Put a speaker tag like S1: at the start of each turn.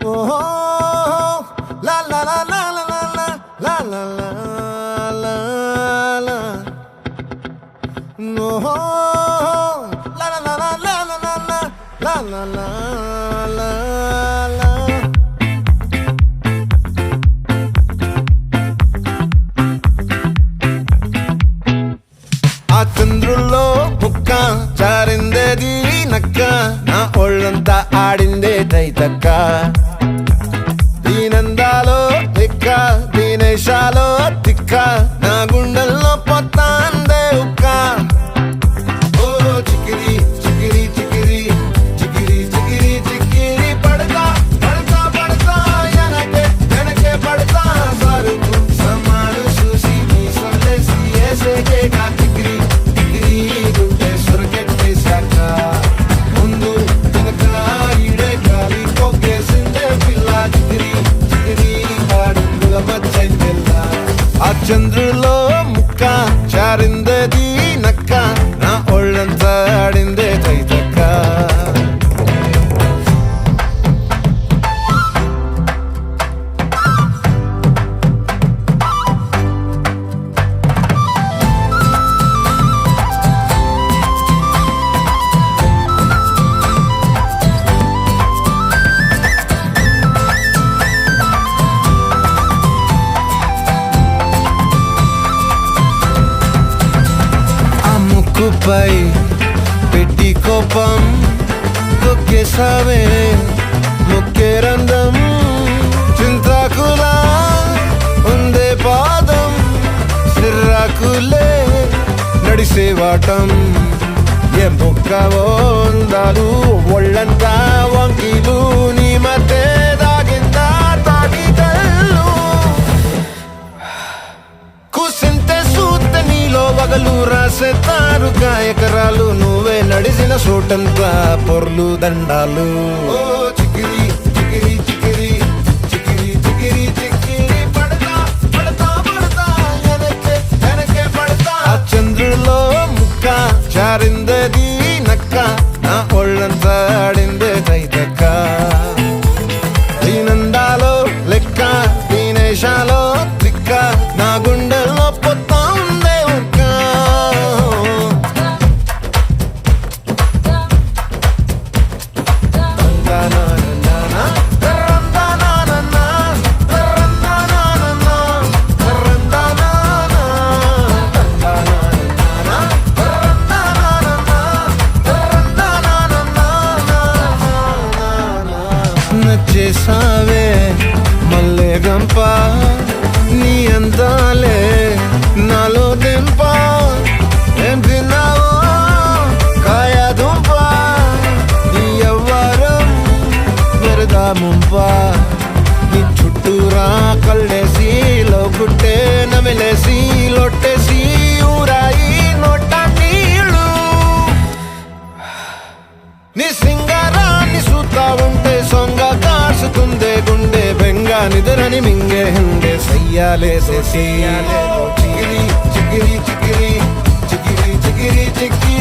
S1: Oh, la la la la la la la la la la la. No, la la la la la la la la la la la. ఆ చంద్రుల్లో ముక్క చారిందేది నక్క నా ఒళ్ళంతా ఆడిందే తైతక్క దీనందాలో తిక్క దీనేశాలో తిక్క నా గుండెల్లో పొత్తాందే ఉక్క ఓ చికిరి చికిరి చికిరి చికిరి చికిరి చికిరి పడతా పడతా పడతా ఎనకే ఎనకే పడతా సరుకు సమాలు చూసి నీ సొల్లేసి ఏసేకే కా చికిరి చికిరి గుండె సొరకెట్టేశాక ముందు వెనక ఈడే గాలి కొక్కేసిందే పిల్ల చికిరి చికిరి ఆడుగుల మచ్చైందెల్ల ఆ చంద్రులో ముక్క చారిందేది నక్క నా ఒళ్ళంతా ఆడిందే తైతక్క ఆ ముక్కుపై పెట్టి కోపం తొక్కేసావే ముక్కే రంధ్రం చింతాకులా ఉందే పాదం సిర్రాకులే నడిసే వాటం ఏ ముక్కవో అందాలు ఒళ్ళంతా వంకీలు నీ మధ్య దాగిందా తాగి కళ్ళు కూసింతే సూత్తే నీలో వగలు రాసేతారు గాయకరాలు నువ్వే నడిసిన చోటంతా పొర్లు దండాలు ఓ చికిరి చికిరి చికిరి చికిరి చికిరి చికిరి పడతా పడతా పడతా ఎనకే ఎనకే పడతా ఆ చంద్రులో ముక్క చారిందేది నక్క నా ఒళ్ళంతా ఆడిందే తైతక్క దీనందాలో లెక్క దీనేశాలో తిక్క నా గుండెల్లో పొత్తా ఉందే ఉక్క తందనాననానా, తరందనాననా, తరందనాననా, తరందనానా, తందనాననానా, తరందనాననా, తరందనాననా. నచ్చేసావే మల్లె గంప నీ అందాలే నాలో దింప ఏం తిన్నావో కాయ దుంప నీ ఎవ్వరం వెరదా ముంప నీ చుట్టూరా కళ్ళేసి లోగుట్టే నమిలేసి లొట్టేసి ఊరాయి నోట నీళ్ళు నీ సింగారాన్ని చూస్తా ఉంటే సొంగ కాసుతుందే గుండె బెంగ నిద్రని మింగే హండే సయ్యాలే చికిరి చికిరి చికిరి చికిరి చికిరి చికిరి